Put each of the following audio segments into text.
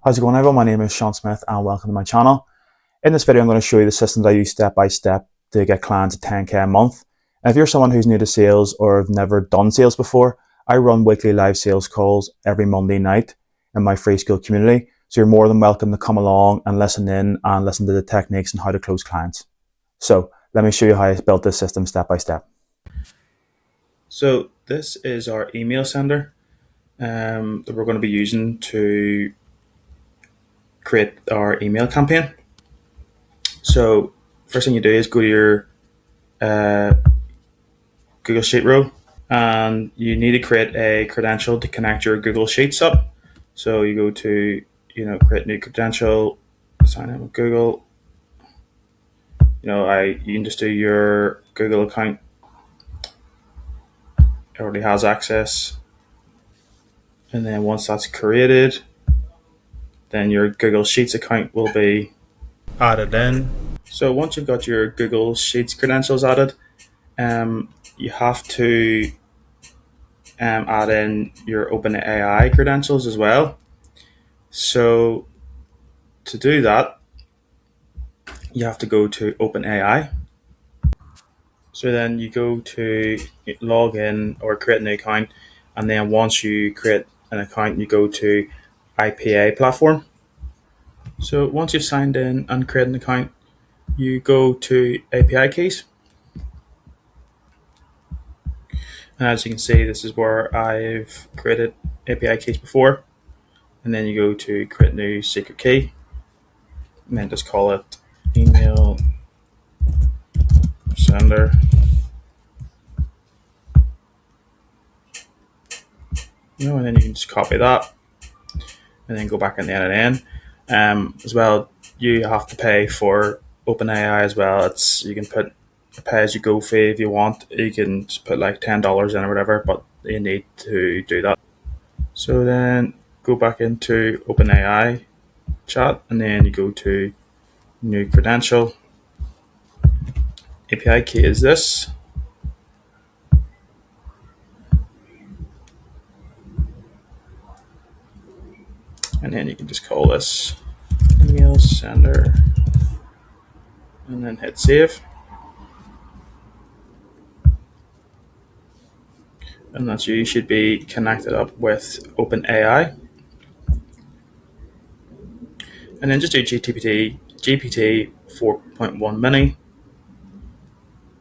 How's it going, everyone? My name is Sean Smith and welcome to my channel. In this video, I'm going to show you the systems I use step by step to get clients at 10k a month. And if you're someone who's new to sales or have never done sales before, I run weekly live sales calls every Monday night in my free school community. So you're more than welcome to come along and listen in and listen to the techniques and how to close clients. So let me show you how I built this system step by step. So this is our email sender that we're going to be using to create our email campaign. So first thing you do is go to your Google Sheet row, and you need to create a credential to connect your Google Sheets up. So you go to, create new credential, sign in with Google. You can just do your Google account. It already has access. And then once that's created, then your Google Sheets account will be added in. So once you've got your Google Sheets credentials added, you have to add in your OpenAI credentials as well. So to do that, you have to go to OpenAI. So then you go to log in or create an account, and then once you create an account, you go to IPA platform. So once you've signed in and created an account, you go to API keys. And as you can see, this is where I've created API keys before. And then you go to create new secret key, and then just call it email sender. And then you can just copy that and then go back and edit in. As well, you have to pay for OpenAI as well. You can put a pay-as-you-go fee if you want. You can just put like $10 in or whatever, but you need to do that. So then go back into OpenAI chat, and then you go to new credential. API key is this. And then you can just call this email sender and then hit save. And that's you should be connected up with OpenAI. And then just do GPT 4.1 mini.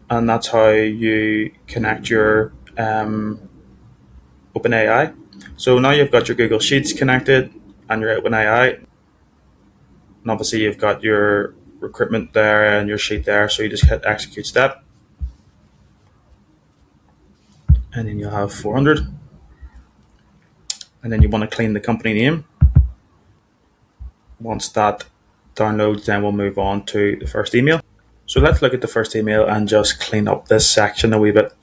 And that's how you connect your OpenAI. So now you've got your Google Sheets connected and your OpenAI. And obviously you've got your recruitment there and your sheet there. So you just hit execute step. And then you'll have 400. And then you want to clean the company name. Once that downloads, then we'll move on to the first email. So let's look at the first email and just clean up this section a wee bit.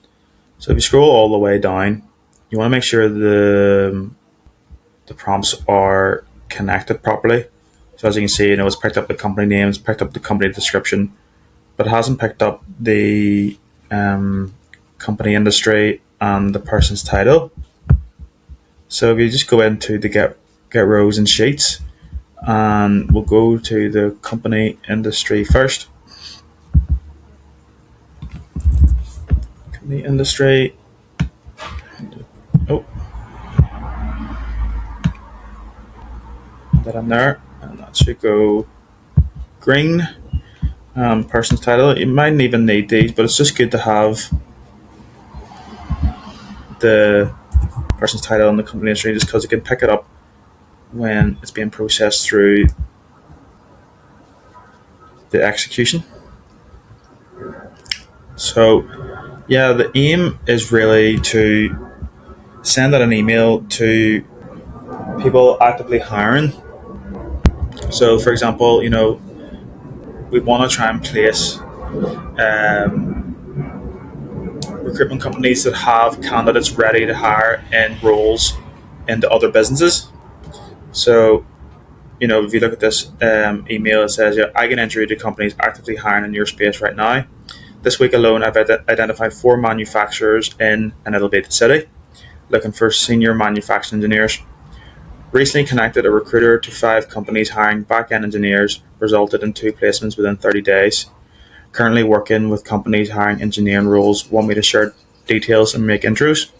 So if you scroll all the way down, you want to make sure the prompts are connected properly. So as you can see, it's picked up the company name, it's picked up the company description, but it hasn't picked up the company industry and the person's title. So if you just go into the get rows and sheets, and we'll go to the company industry first. Company industry. Oh, that in there, and that should go green. Person's title. You mightn't even need these, but it's just good to have the person's title and the company industry, just because it can pick it up when it's being processed through the execution. So yeah, the aim is really to send out an email to people actively hiring. So for example, we want to try and place recruitment companies that have candidates ready to hire in roles into other businesses. So if you look at this email, it says, I can enter you to companies actively hiring in your space right now. This week alone, I've identified 4 manufacturers in an elevated city looking for senior manufacturing engineers. Recently connected a recruiter to 5 companies hiring back-end engineers, resulted in 2 placements within 30 days. Currently working with companies hiring engineering roles, want me to share details and make intros.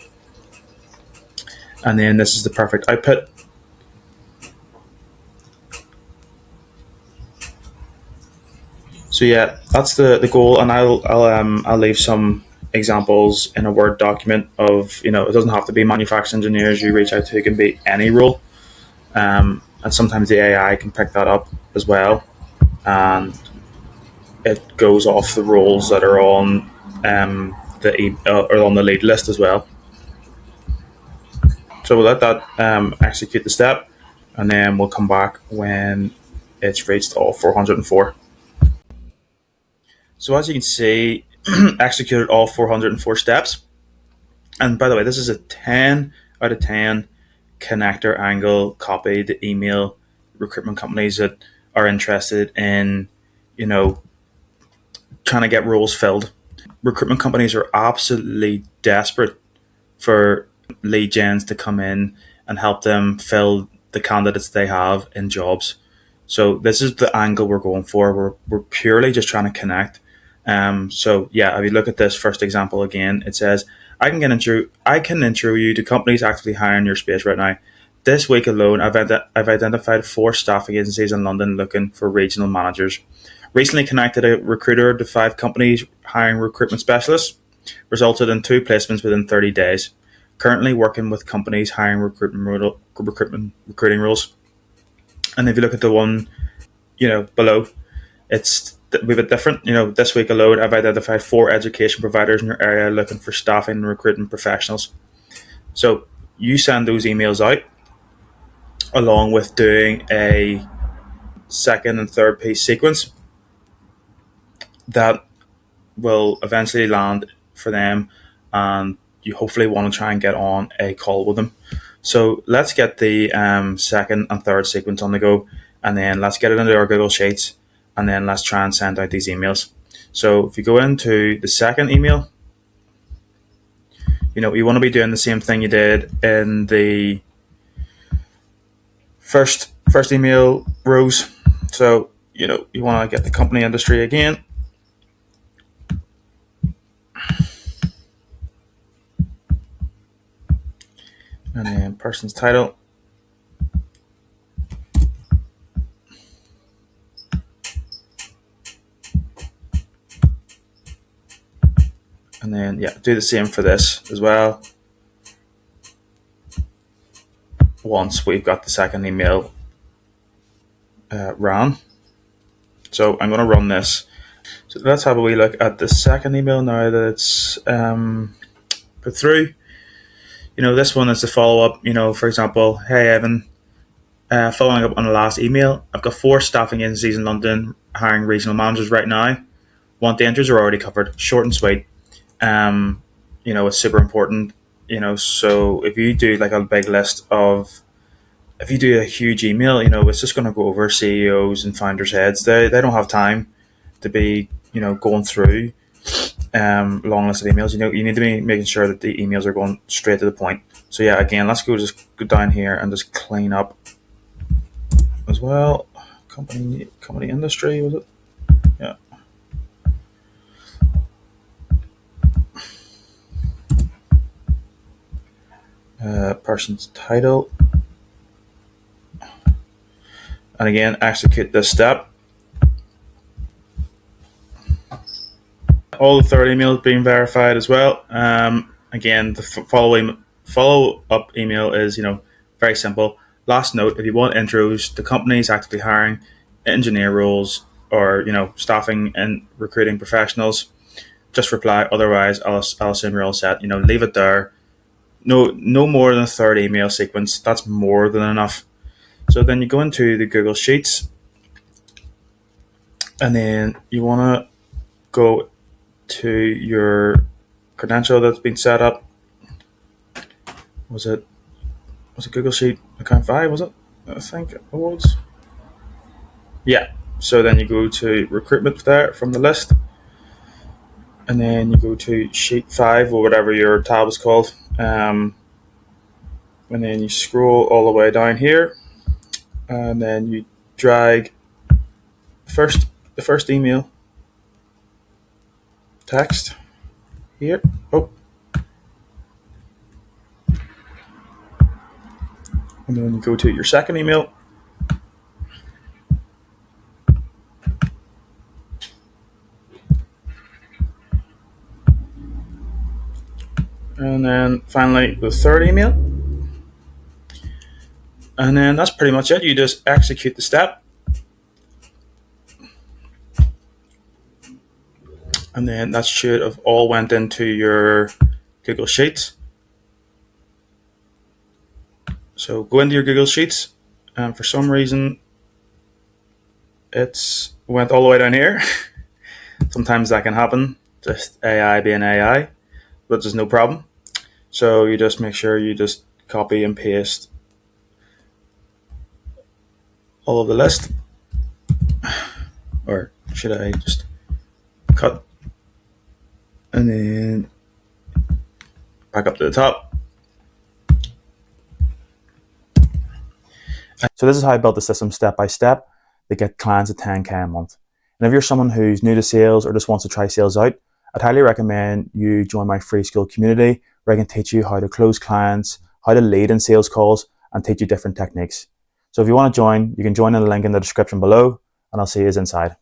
And then this is the perfect output. So yeah, that's the goal, and I'll leave some examples in a Word document of, it doesn't have to be manufacturing engineers you reach out to, it can be any role, and sometimes the AI can pick that up as well, and it goes off the roles that are on or on the lead list as well. So we'll let that execute the step, and then we'll come back when it's reached all 404. So as you can see, executed all 404 steps. And by the way, this is a 10 out of 10 connector angle copy to email recruitment companies that are interested in, trying to get roles filled. Recruitment companies are absolutely desperate for lead gens to come in and help them fill the candidates they have in jobs. So this is the angle we're going for. We're purely just trying to connect. So yeah, if you look at this first example again, it says, I can intro you to companies actively hiring your space right now. This week alone, I've identified 4 staffing agencies in London looking for regional managers. Recently connected a recruiter to 5 companies hiring recruitment specialists, resulted in 2 placements within 30 days. Currently working with companies hiring recruiting roles. And if you look at the one, below, it's a bit different. This week alone, I've identified 4 education providers in your area looking for staffing and recruiting professionals. So you send those emails out along with doing a second and third piece sequence that will eventually land for them, and you hopefully want to try and get on a call with them. So let's get the second and third sequence on the go, and then let's get it into our Google Sheets, and then let's try and send out these emails. So if you go into the second email, you want to be doing the same thing you did in the first email rows. So, you want to get the company industry again. And then person's title. And then, do the same for this as well. Once we've got the second email ran. So I'm going to run this. So let's have a wee look at the second email now that it's put through. This one is the follow-up. For example, hey Evan, following up on the last email, I've got 4 staffing agencies in London hiring regional managers right now. Want the entries are already covered, short and sweet. It's super important. So if you do like a big list of, if you do a huge email, it's just going to go over CEOs and founders' heads. They don't have time to be, going through long list of emails. You need to be making sure that the emails are going straight to the point. So yeah, again, let's go down here and just clean up as well. Company industry, was it? Yeah. Person's title. And again, execute this step. All the third emails being verified as well. Again, the follow-up email is, very simple. Last note, if you want intros to companies actively hiring engineer roles or, staffing and recruiting professionals, just reply. Otherwise, I'll assume you're all set. Leave it there. No more than a third email sequence. That's more than enough. So then you go into the Google Sheets, and then you want to go to your credential that's been set up. Was it Google Sheet account 5? Was it? I think it was. Yeah. So then you go to recruitment there from the list, and then you go to sheet 5 or whatever your tab is called. and then you scroll all the way down here, and then you drag the first email text here. Oh, and then you go to your second email. And then finally the third email. And then that's pretty much it. You just execute the step. And then that should have all went into your Google Sheets. So go into your Google Sheets, and for some reason it's went all the way down here. Sometimes that can happen, just AI being AI, but there's no problem. So you just make sure you just copy and paste all of the list. Or should I just cut and then back up to the top? So this is how I built the system step by step to get clients at 10K a month. And if you're someone who's new to sales or just wants to try sales out, I'd highly recommend you join my free school community where I can teach you how to close clients, how to lead in sales calls, and teach you different techniques. So if you want to join, you can join in the link in the description below, and I'll see you inside.